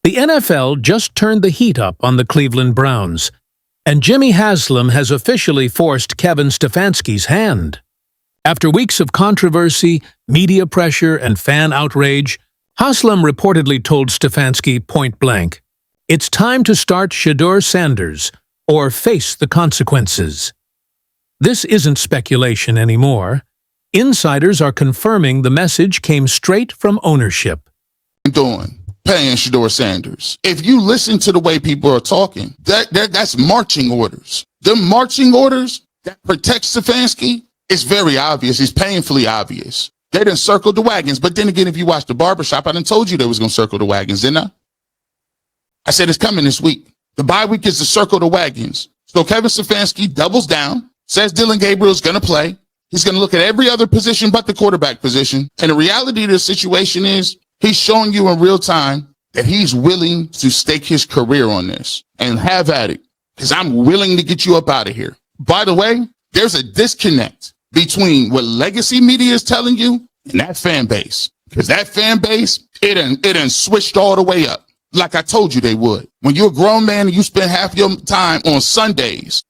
The NFL just turned the heat up on the Cleveland Browns, and Jimmy Haslam has officially forced Kevin Stefanski's hand. After weeks of controversy, media pressure, and fan outrage, Haslam reportedly told Stefanski point-blank, "It's time to start Shedeur Sanders, or face the consequences." This isn't speculation anymore. Insiders are confirming the message came straight from ownership. Paying Shedeur Sanders. If you listen to the way people are talking, that's marching orders. The marching orders that protect Stefanski is very obvious. It's painfully obvious. They done circled the wagons. But then again, if you watch the barbershop, I done told you they was going to circle the wagons, didn't I? I said it's coming this week. The bye week is to circle the wagons. So Kevin Stefanski doubles down, says Dylan Gabriel is going to play. He's going to look at every other position but the quarterback position. And the reality of the situation is, he's showing you in real time that he's willing to stake his career on this and have at it, because I'm willing to get you up out of here. By the way, there's a disconnect between what legacy media is telling you and that fan base, because that fan base, it done switched all the way up. Like I told you they would. When you're a grown man and you spend half your time on Sundays,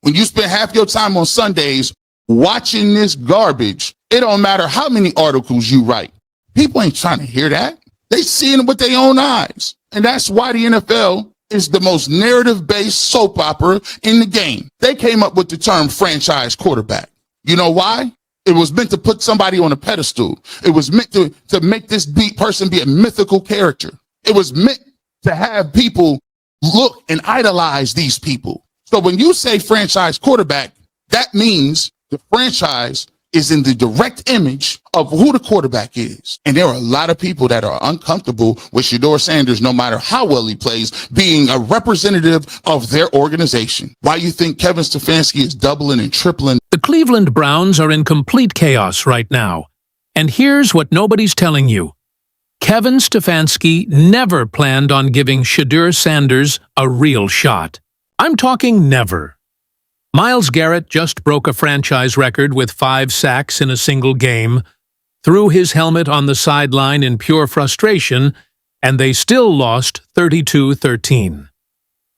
watching this garbage, it don't matter how many articles you write. People ain't trying to hear that. They see it with their own eyes. And that's why the NFL is the most narrative-based soap opera in the game. They came up with the term franchise quarterback. You know why? It was meant to put somebody on a pedestal. It was meant to make this person be a mythical character. It was meant to have people look and idolize these people. So when you say franchise quarterback, that means the franchise is in the direct image of who the quarterback is. And there are a lot of people that are uncomfortable with Shedeur Sanders, no matter how well he plays, being a representative of their organization. Why you think Kevin Stefanski is doubling and tripling? The Cleveland Browns are in complete chaos right now. And here's what nobody's telling you. Kevin Stefanski never planned on giving Shedeur Sanders a real shot. I'm talking never. Myles Garrett just broke a franchise record with 5 sacks in a single game, threw his helmet on the sideline in pure frustration, and they still lost 32-13.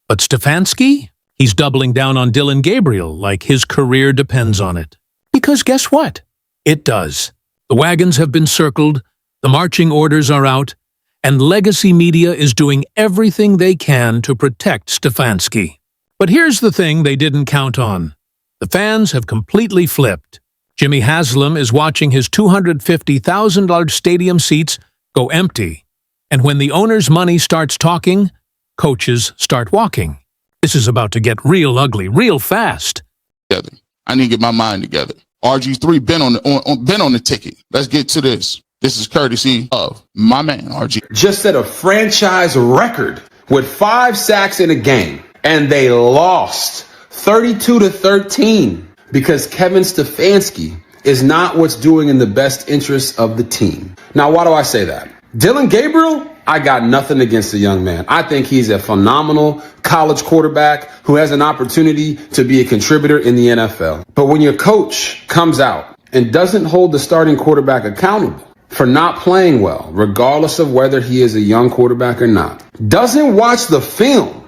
But Stefanski? He's doubling down on Dylan Gabriel like his career depends on it. Because guess what? It does. The wagons have been circled, the marching orders are out, and legacy media is doing everything they can to protect Stefanski. But here's the thing they didn't count on. The fans have completely flipped. Jimmy Haslam is watching his $250,000 stadium seats go empty. And when the owner's money starts talking, coaches start walking. This is about to get real ugly, real fast. I need to get my mind together. RG3 been on the ticket. Let's get to this. This is courtesy of my man, RG. Just set a franchise record with 5 sacks in a game. And they lost 32-13 because Kevin Stefanski is not what's doing in the best interest of the team. Now, why do I say that? Dylan Gabriel, I got nothing against the young man. I think he's a phenomenal college quarterback who has an opportunity to be a contributor in the NFL. But when your coach comes out and doesn't hold the starting quarterback accountable for not playing well, regardless of whether he is a young quarterback or not, doesn't watch the film,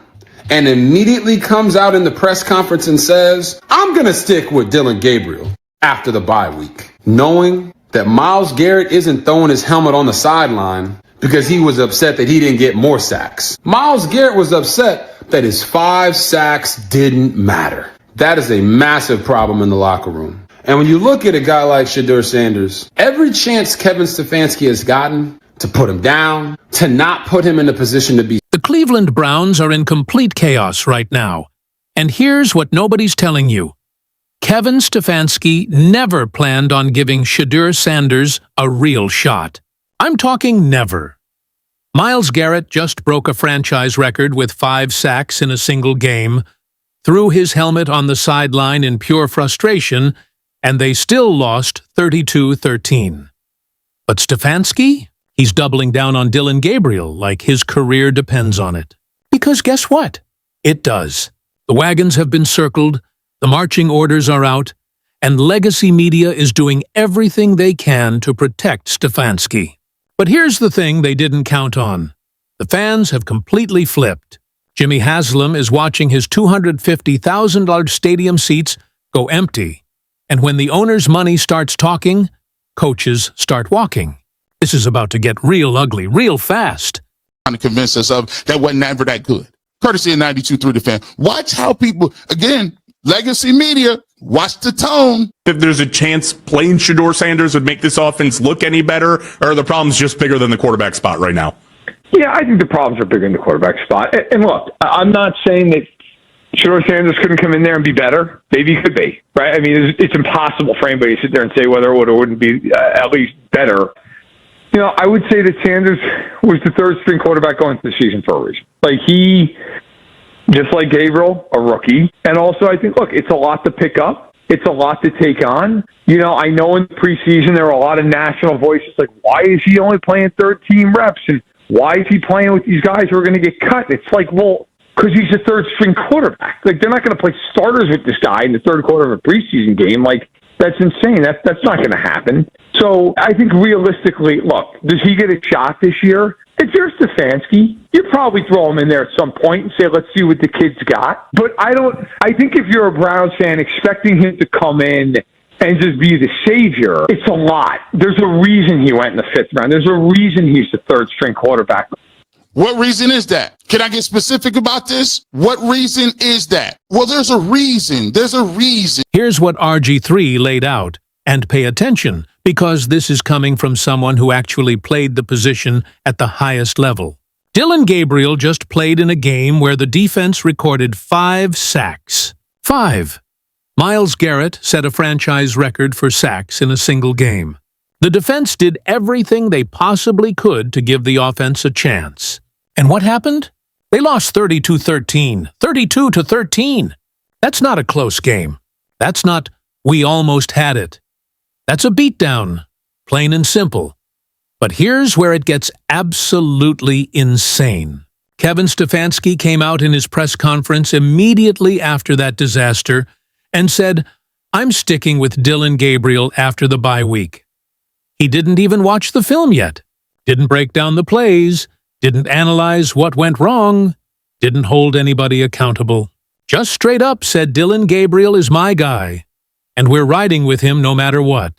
and immediately comes out in the press conference and says, I'm going to stick with Dylan Gabriel after the bye week, knowing that Myles Garrett isn't throwing his helmet on the sideline because he was upset that he didn't get more sacks. Myles Garrett was upset that his 5 sacks didn't matter. That is a massive problem in the locker room. And when you look at a guy like Shedeur Sanders, every chance Kevin Stefanski has gotten to put him down, to not put him in a position to be. The Cleveland Browns are in complete chaos right now. And here's what nobody's telling you. Kevin Stefanski never planned on giving Shedeur Sanders a real shot. I'm talking never. Myles Garrett just broke a franchise record with 5 sacks in a single game, threw his helmet on the sideline in pure frustration, and they still lost 32-13. But Stefanski? He's doubling down on Dylan Gabriel like his career depends on it. Because guess what? It does. The wagons have been circled, the marching orders are out, and legacy media is doing everything they can to protect Stefanski. But here's the thing they didn't count on. The fans have completely flipped. Jimmy Haslam is watching his $250,000 stadium seats go empty. And when the owner's money starts talking, coaches start walking. This is about to get real ugly, real fast. Trying to convince us of that wasn't ever that good. Courtesy of 92.3 The Fan. Watch how people, again, legacy media, watch the tone. If there's a chance playing Shedeur Sanders would make this offense look any better, or are the problems just bigger than the quarterback spot right now? Yeah, I think the problems are bigger in the quarterback spot. And look, I'm not saying that Shedeur Sanders couldn't come in there and be better. Maybe he could be, right? I mean, it's impossible for anybody to sit there and say whether it would or wouldn't be at least better. You know, I would say that Sanders was the third-string quarterback going into the season for a reason. Like, he, just like Gabriel, a rookie. And also, I think, look, it's a lot to pick up. It's a lot to take on. You know, I know in the preseason there were a lot of national voices like, why is he only playing third-team reps? And why is he playing with these guys who are going to get cut? It's like, well, because he's a third-string quarterback. Like, they're not going to play starters with this guy in the third quarter of a preseason game. Like, that's insane. That's not going to happen. So I think realistically, look, does he get a shot this year? If you're Stefanski, you'd probably throw him in there at some point and say, let's see what the kid's got. But I think if you're a Browns fan expecting him to come in and just be the savior, it's a lot. There's a reason he went in the fifth round. There's a reason he's the third-string quarterback. What reason is that? Can I get specific about this? What reason is that? Well, there's a reason. There's a reason. Here's what RG3 laid out. And pay attention, because this is coming from someone who actually played the position at the highest level. Dylan Gabriel just played in a game where the defense recorded 5 sacks. 5. Myles Garrett set a franchise record for sacks in a single game. The defense did everything they possibly could to give the offense a chance. And what happened? They lost 32-13, 32-13. That's not a close game. That's not, we almost had it. That's a beatdown, plain and simple. But here's where it gets absolutely insane. Kevin Stefanski came out in his press conference immediately after that disaster and said, I'm sticking with Dylan Gabriel after the bye week. He didn't even watch the film yet, didn't break down the plays, didn't analyze what went wrong, didn't hold anybody accountable. Just straight up said Dylan Gabriel is my guy, and we're riding with him no matter what.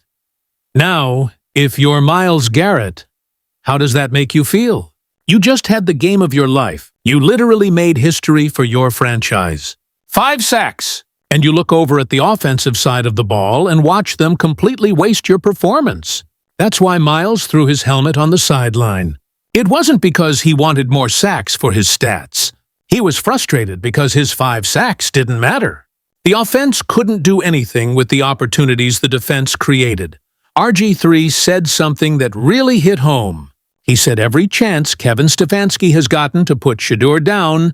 Now, if you're Myles Garrett, how does that make you feel? You just had the game of your life. You literally made history for your franchise. 5 sacks, and you look over at the offensive side of the ball and watch them completely waste your performance. That's why Myles threw his helmet on the sideline. It wasn't because he wanted more sacks for his stats. He was frustrated because his 5 sacks didn't matter. The offense couldn't do anything with the opportunities the defense created. RG3 said something that really hit home. He said every chance Kevin Stefanski has gotten to put Shedeur down,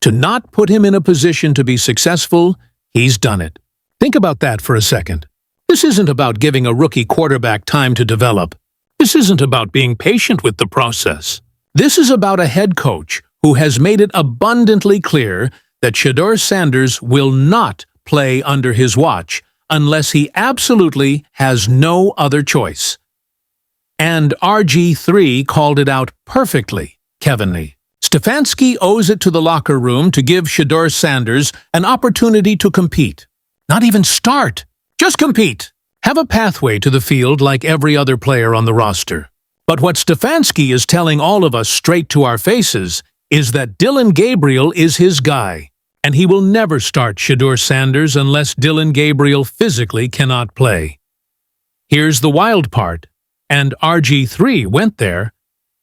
to not put him in a position to be successful, he's done it. Think about that for a second. This isn't about giving a rookie quarterback time to develop. This isn't about being patient with the process. This is about a head coach who has made it abundantly clear that Shedeur Sanders will not play under his watch unless he absolutely has no other choice. And RG3 called it out perfectly, Kevinly. Stefanski owes it to the locker room to give Shedeur Sanders an opportunity to compete. Not even start. Just compete. Have a pathway to the field like every other player on the roster. But what Stefanski is telling all of us straight to our faces is that Dylan Gabriel is his guy, and he will never start Shedeur Sanders unless Dylan Gabriel physically cannot play. Here's the wild part, and RG3 went there.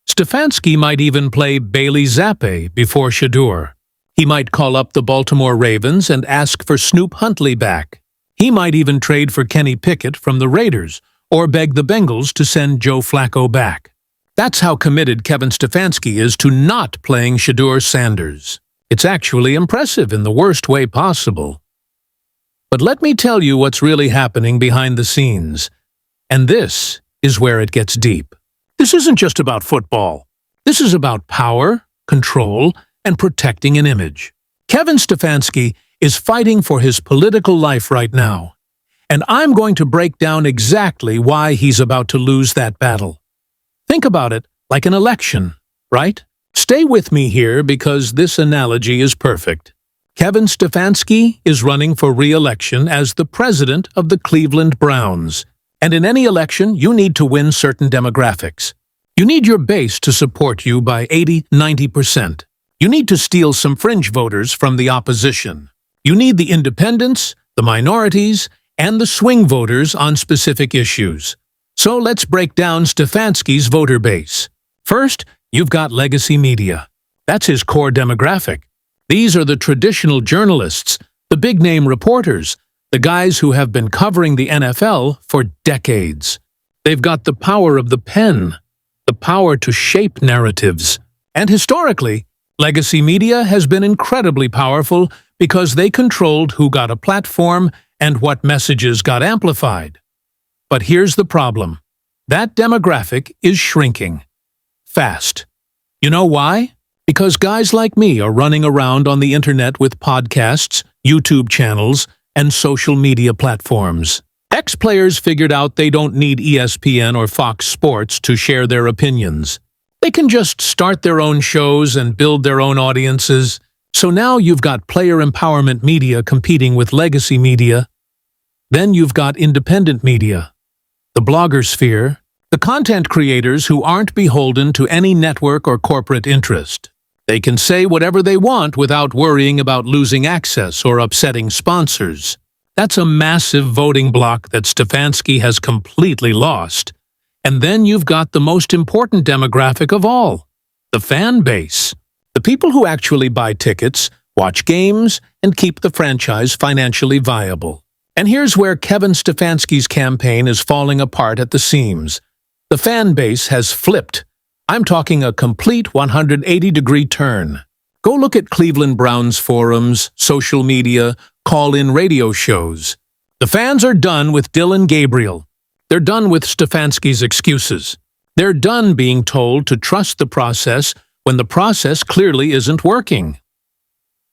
Stefanski might even play Bailey Zappe before Shedeur. He might call up the Baltimore Ravens and ask for Snoop Huntley back. He might even trade for Kenny Pickett from the Raiders, or beg the Bengals to send Joe Flacco back. That's how committed Kevin Stefanski is to not playing Shedeur Sanders. It's actually impressive in the worst way possible. But let me tell you what's really happening behind the scenes. And this is where it gets deep. This isn't just about football. This is about power, control, and protecting an image. Kevin Stefanski is fighting for his political life right now. And I'm going to break down exactly why he's about to lose that battle. Think about it like an election, right? stay with me here because this analogy is perfect. Kevin Stefanski is running for re-election as the president of the Cleveland Browns. And in any election, you need to win certain demographics. You need your base to support you by 80–90%. You need to steal some fringe voters from the opposition. You need the independents, the minorities, and the swing voters on specific issues. So let's break down Stefanski's voter base. First, you've got legacy media. That's his core demographic. These are the traditional journalists, the big-name reporters, the guys who have been covering the NFL for decades. They've got the power of the pen, the power to shape narratives. And historically, legacy media has been incredibly powerful because they controlled who got a platform and what messages got amplified. But here's the problem. That demographic is shrinking. Fast. You know why? Because guys like me are running around on the internet with podcasts, YouTube channels, and social media platforms. Ex-players figured out they don't need ESPN or Fox Sports to share their opinions. They can just start their own shows and build their own audiences. So now you've got player empowerment media competing with legacy media. Then you've got independent media, the blogger sphere, the content creators who aren't beholden to any network or corporate interest. They can say whatever they want without worrying about losing access or upsetting sponsors. That's a massive voting bloc that Stefanski has completely lost. And then you've got the most important demographic of all, the fan base. The people who actually buy tickets, watch games, and keep the franchise financially viable. And here's where Kevin Stefanski's campaign is falling apart at the seams. The fan base has flipped. I'm talking a complete 180-degree turn. Go look at Cleveland Browns forums, social media, call-in radio shows. The fans are done with Dylan Gabriel. They're done with Stefanski's excuses. They're done being told to trust the process when the process clearly isn't working.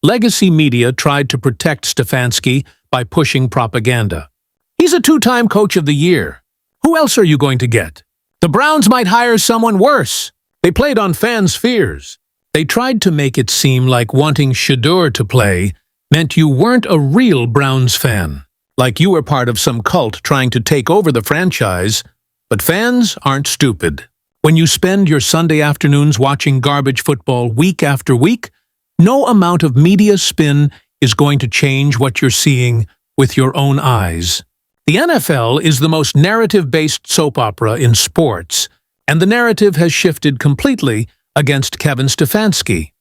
Legacy media tried to protect Stefanski by pushing propaganda. He's a two-time Coach of the Year. Who else are you going to get? The Browns might hire someone worse. They played on fans' fears. They tried to make it seem like wanting Shedeur to play meant you weren't a real Browns fan, like you were part of some cult trying to take over the franchise. But fans aren't stupid. When you spend your Sunday afternoons watching garbage football week after week, no amount of media spin is going to change what you're seeing with your own eyes. The NFL is the most narrative-based soap opera in sports, and the narrative has shifted completely against Kevin Stefanski.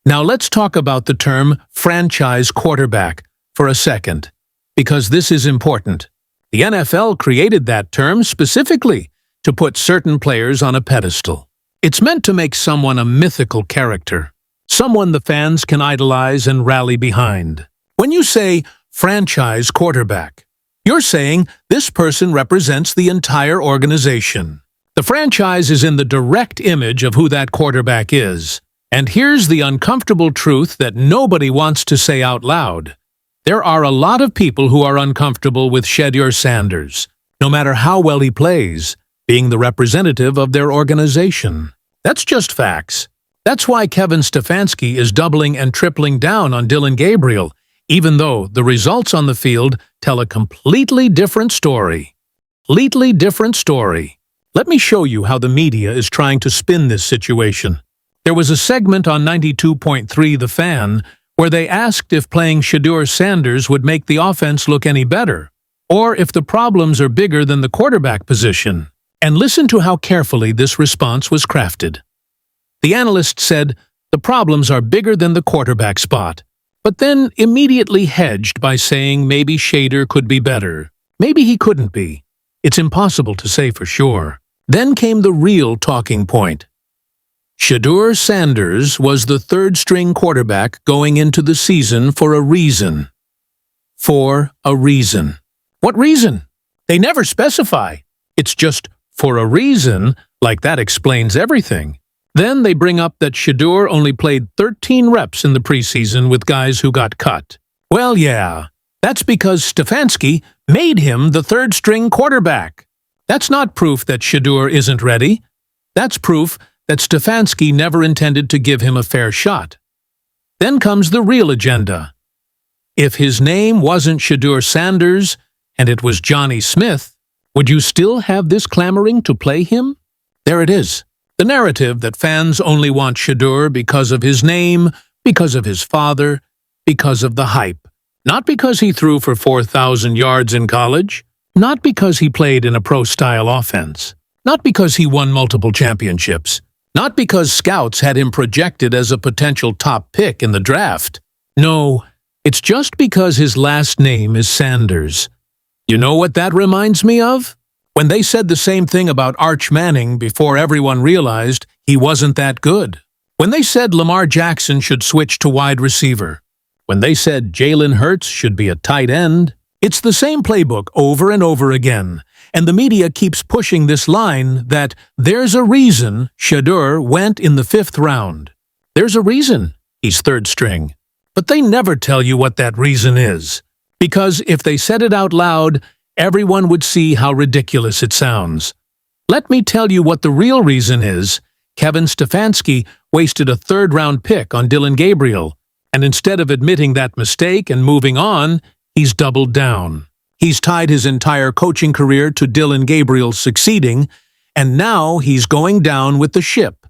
Now let's talk about the term franchise quarterback for a second, because this is important. The NFL created that term specifically to put certain players on a pedestal. It's meant to make someone a mythical character, someone the fans can idolize and rally behind. When you say franchise quarterback, you're saying this person represents the entire organization. The franchise is in the direct image of who that quarterback is. And here's the uncomfortable truth that nobody wants to say out loud. There are a lot of people who are uncomfortable with Shedeur Sanders, no matter how well he plays, being the representative of their organization. That's just facts. That's why Kevin Stefanski is doubling and tripling down on Dylan Gabriel, even though the results on the field tell a completely different story. Completely different story. Let me show you how the media is trying to spin this situation. There was a segment on 92.3 The Fan where they asked if playing Shedeur Sanders would make the offense look any better, or if the problems are bigger than the quarterback position. And listen to how carefully this response was crafted. The analyst said, the problems are bigger than the quarterback spot, but then immediately hedged by saying maybe Shedeur could be better. Maybe he couldn't be. It's impossible to say for sure. Then came the real talking point. Shedeur Sanders was the third-string quarterback going into the season for a reason. For a reason. What reason? They never specify. It's just for a reason, like that explains everything. Then they bring up that Shedeur only played 13 reps in the preseason with guys who got cut. Well, yeah, that's because Stefanski made him the third-string quarterback. That's not proof that Shedeur isn't ready. That's proof that Stefanski never intended to give him a fair shot. Then comes the real agenda. If his name wasn't Shedeur Sanders and it was Johnny Smith, would you still have this clamoring to play him? There it is. The narrative that fans only want Shedeur because of his name, because of his father, because of the hype. Not because he threw for 4,000 yards in college. Not because he played in a pro-style offense. Not because he won multiple championships. Not because scouts had him projected as a potential top pick in the draft. No, it's just because his last name is Sanders. You know what that reminds me of? When they said the same thing about Arch Manning before everyone realized he wasn't that good. When they said Lamar Jackson should switch to wide receiver. When they said Jalen Hurts should be a tight end. It's the same playbook over and over again. And the media keeps pushing this line that there's a reason Shedeur went in the 5th round. There's a reason he's 3rd string. But they never tell you what that reason is. Because if they said it out loud, everyone would see how ridiculous it sounds. Let me tell you what the real reason is. Kevin Stefanski wasted a 3rd-round pick on Dylan Gabriel. And instead of admitting that mistake and moving on, he's doubled down. He's tied his entire coaching career to Dylan Gabriel succeeding, and now he's going down with the ship.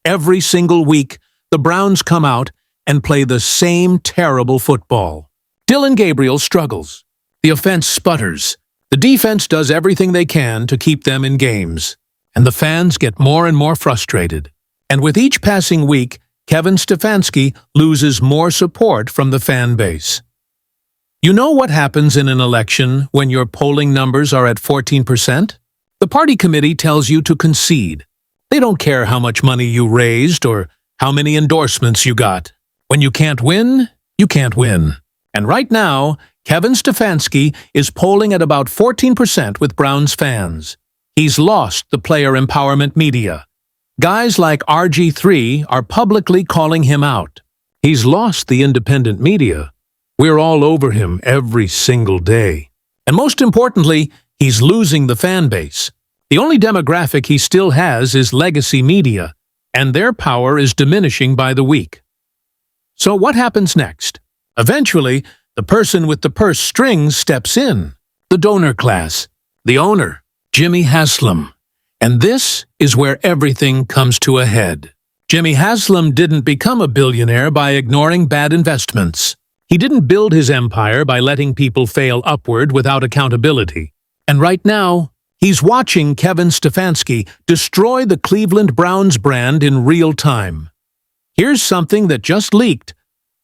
Every single week, the Browns come out and play the same terrible football. Dylan Gabriel struggles. The offense sputters. The defense does everything they can to keep them in games. And the fans get more and more frustrated. And with each passing week, Kevin Stefanski loses more support from the fan base. You know what happens in an election when your polling numbers are at 14%? The party committee tells you to concede. They don't care how much money you raised or how many endorsements you got. When you can't win, you can't win. And right now, Kevin Stefanski is polling at about 14% with Browns fans. He's lost the player empowerment media. Guys like RG3 are publicly calling him out. He's lost the independent media. We're all over him every single day. And most importantly, he's losing the fan base. The only demographic he still has is legacy media, and their power is diminishing by the week. So what happens next? Eventually, the person with the purse strings steps in. The donor class. The owner, Jimmy Haslam. And this is where everything comes to a head. Jimmy Haslam didn't become a billionaire by ignoring bad investments. He didn't build his empire by letting people fail upward without accountability. And right now, he's watching Kevin Stefanski destroy the Cleveland Browns brand in real time. Here's something that just leaked.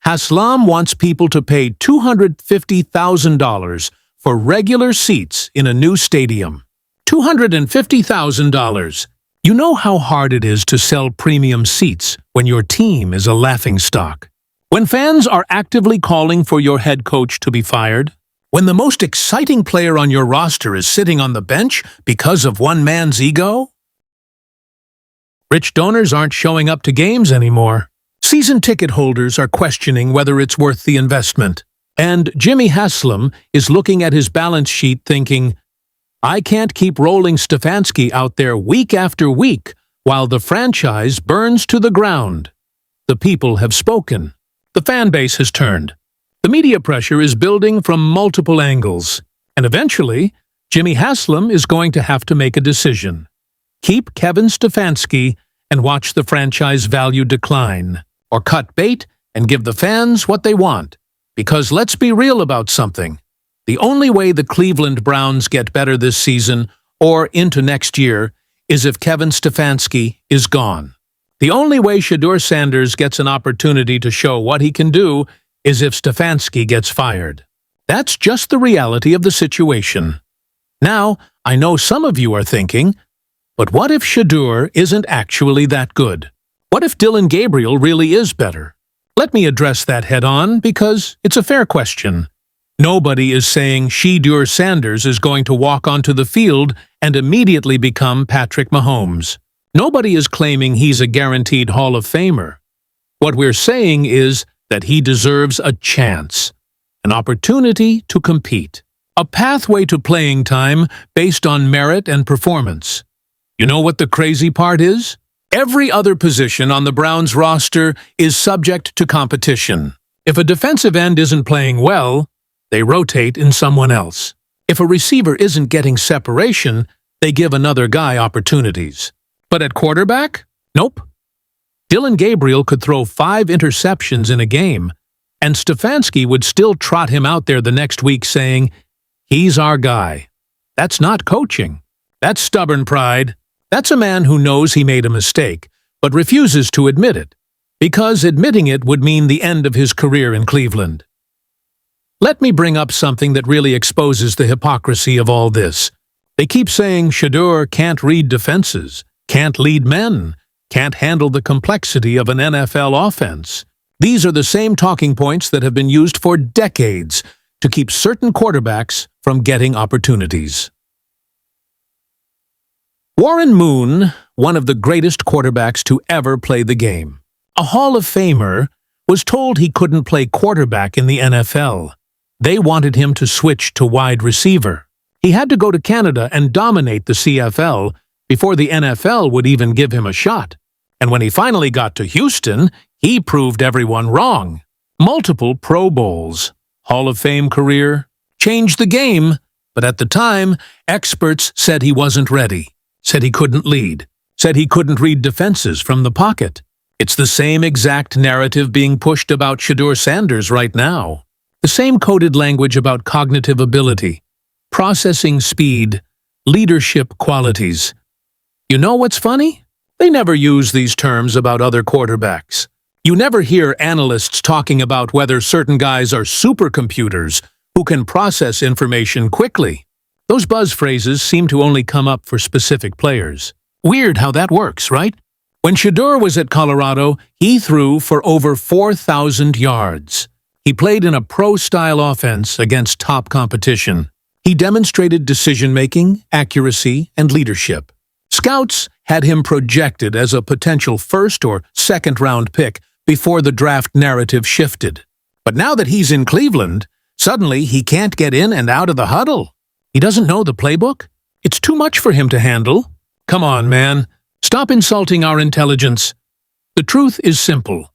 Haslam wants people to pay $250,000 for regular seats in a new stadium. $250,000. You know how hard it is to sell premium seats when your team is a laughingstock. When fans are actively calling for your head coach to be fired? When the most exciting player on your roster is sitting on the bench because of one man's ego? Rich donors aren't showing up to games anymore. Season ticket holders are questioning whether it's worth the investment. And Jimmy Haslam is looking at his balance sheet thinking, I can't keep rolling Stefanski out there week after week while the franchise burns to the ground. The people have spoken. The fan base has turned. The media pressure is building from multiple angles. And eventually, Jimmy Haslam is going to have to make a decision. Keep Kevin Stefanski and watch the franchise value decline. Or cut bait and give the fans what they want. Because let's be real about something. The only way the Cleveland Browns get better this season or into next year is if Kevin Stefanski is gone. The only way Shedeur Sanders gets an opportunity to show what he can do is if Stefanski gets fired. That's just the reality of the situation. Now, I know some of you are thinking, but what if Shedeur isn't actually that good? What if Dylan Gabriel really is better? Let me address that head-on because it's a fair question. Nobody is saying Shedeur Sanders is going to walk onto the field and immediately become Patrick Mahomes. Nobody is claiming he's a guaranteed Hall of Famer. What we're saying is that he deserves a chance, an opportunity to compete, a pathway to playing time based on merit and performance. You know what the crazy part is? Every other position on the Browns roster is subject to competition. If a defensive end isn't playing well, they rotate in someone else. If a receiver isn't getting separation, they give another guy opportunities. But at quarterback? Nope. Dylan Gabriel could throw 5 interceptions in a game, and Stefanski would still trot him out there the next week saying, "He's our guy." That's not coaching. That's stubborn pride. That's a man who knows he made a mistake, but refuses to admit it, because admitting it would mean the end of his career in Cleveland. Let me bring up something that really exposes the hypocrisy of all this. They keep saying Shedeur can't read defenses, can't lead men, can't handle the complexity of an NFL offense. These are the same talking points that have been used for decades to keep certain quarterbacks from getting opportunities. Warren Moon, one of the greatest quarterbacks to ever play the game, a Hall of Famer, was told he couldn't play quarterback in the NFL. They wanted him to switch to wide receiver. He had to go to Canada and dominate the CFL before the NFL would even give him a shot. And when he finally got to Houston, he proved everyone wrong. Multiple Pro Bowls, Hall of Fame career, changed the game, but at the time, experts said he wasn't ready, said he couldn't lead, said he couldn't read defenses from the pocket. It's the same exact narrative being pushed about Shedeur Sanders right now. The same coded language about cognitive ability, processing speed, leadership qualities. You know what's funny? They never use these terms about other quarterbacks. You never hear analysts talking about whether certain guys are supercomputers who can process information quickly. Those buzz phrases seem to only come up for specific players. Weird how that works, right? When Shedeur was at Colorado, he threw for over 4,000 yards. He played in a pro-style offense against top competition. He demonstrated decision-making, accuracy, and leadership. Scouts had him projected as a potential first- or second-round pick before the draft narrative shifted. But now that he's in Cleveland, suddenly he can't get in and out of the huddle. He doesn't know the playbook? It's too much for him to handle. Come on, man. Stop insulting our intelligence. The truth is simple.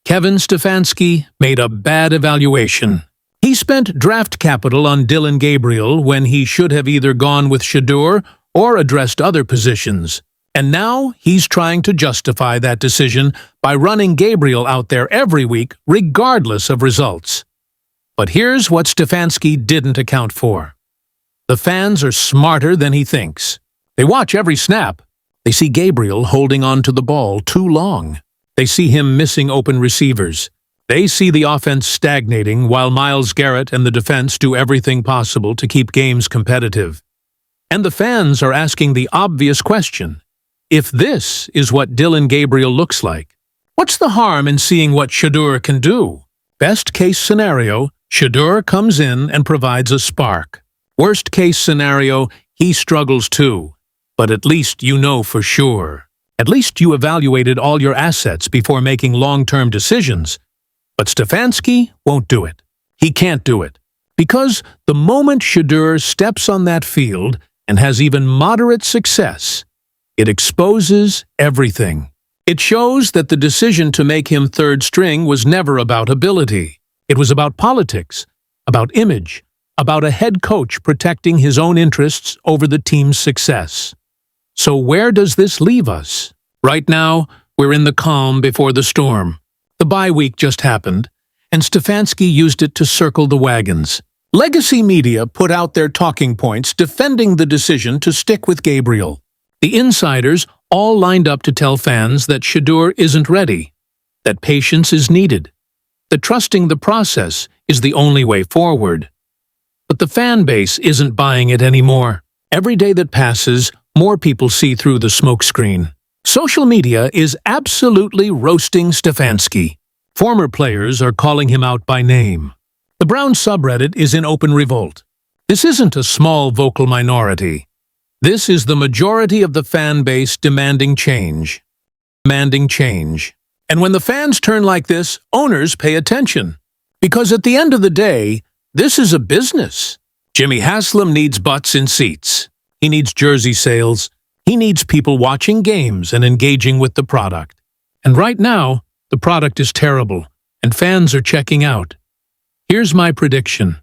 Kevin Stefanski made a bad evaluation. He spent draft capital on Dylan Gabriel when he should have either gone with Shedeur or addressed other positions. And now he's trying to justify that decision by running Gabriel out there every week, regardless of results. But here's what Stefanski didn't account for. The fans are smarter than he thinks. They watch every snap. They see Gabriel holding on to the ball too long. They see him missing open receivers. They see the offense stagnating while Myles Garrett and the defense do everything possible to keep games competitive. And the fans are asking the obvious question. If this is what Dylan Gabriel looks like, what's the harm in seeing what Shedeur can do? Best case scenario, Shedeur comes in and provides a spark. Worst case scenario, he struggles too. But at least you know for sure. At least you evaluated all your assets before making long-term decisions. But Stefanski won't do it. He can't do it. Because the moment Shedeur steps on that field and has even moderate success, it exposes everything. It shows that the decision to make him third string was never about ability. It was about politics, about image, about a head coach protecting his own interests over the team's success. So where does this leave us? Right now, we're in the calm before the storm. The bye week just happened, and Stefanski used it to circle the wagons. Legacy media put out their talking points defending the decision to stick with Gabriel. The insiders all lined up to tell fans that Shedeur isn't ready, that patience is needed, that trusting the process is the only way forward. But the fan base isn't buying it anymore. Every day that passes, more people see through the smokescreen. Social media is absolutely roasting Stefanski. Former players are calling him out by name. The Browns subreddit is in open revolt. This isn't a small vocal minority. This is the majority of the fan base demanding change. And when the fans turn like this, owners pay attention. Because at the end of the day, this is a business. Jimmy Haslam needs butts in seats. He needs jersey sales. He needs people watching games and engaging with the product. And right now, the product is terrible, and fans are checking out. Here's my prediction.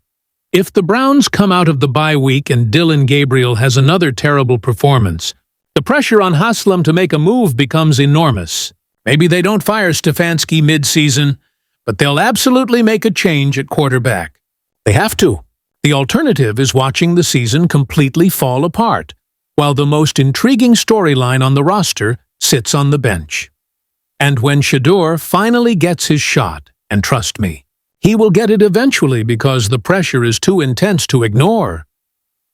If the Browns come out of the bye week and Dylan Gabriel has another terrible performance, the pressure on Haslam to make a move becomes enormous. Maybe they don't fire Stefanski mid-season, but they'll absolutely make a change at quarterback. They have to. The alternative is watching the season completely fall apart, while the most intriguing storyline on the roster sits on the bench. And when Shedeur finally gets his shot, and trust me, he will get it eventually because the pressure is too intense to ignore,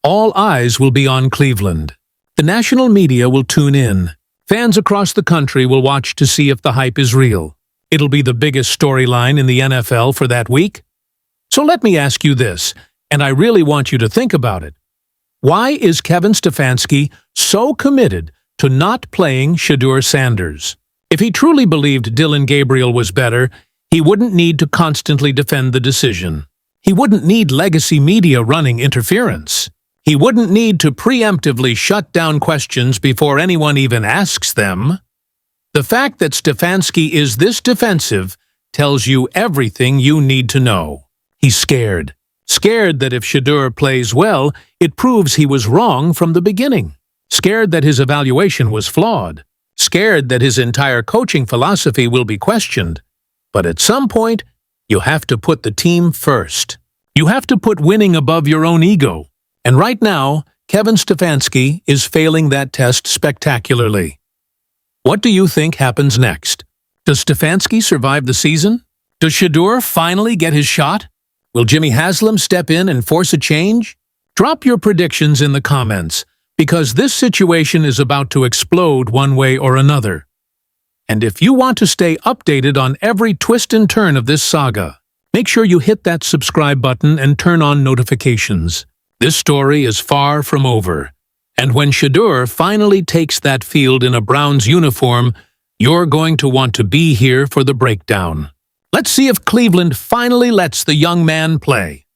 all eyes will be on Cleveland. The national media will tune in. Fans across the country will watch to see if the hype is real. It'll be the biggest storyline in the NFL for that week. So let me ask you this, and I really want you to think about it. Why is Kevin Stefanski so committed to not playing Shedeur Sanders? If he truly believed Dylan Gabriel was better, he wouldn't need to constantly defend the decision. He wouldn't need legacy media running interference. He wouldn't need to preemptively shut down questions before anyone even asks them. The fact that Stefanski is this defensive tells you everything you need to know. He's scared. Scared that if Shedeur plays well, it proves he was wrong from the beginning. Scared that his evaluation was flawed. Scared that his entire coaching philosophy will be questioned. But at some point, you have to put the team first. You have to put winning above your own ego. And right now, Kevin Stefanski is failing that test spectacularly. What do you think happens next? Does Stefanski survive the season? Does Shedeur finally get his shot? Will Jimmy Haslam step in and force a change? Drop your predictions in the comments, because this situation is about to explode one way or another. And if you want to stay updated on every twist and turn of this saga, make sure you hit that subscribe button and turn on notifications. This story is far from over, and when Shedeur finally takes that field in a Browns uniform, you're going to want to be here for the breakdown. Let's see if Cleveland finally lets the young man play.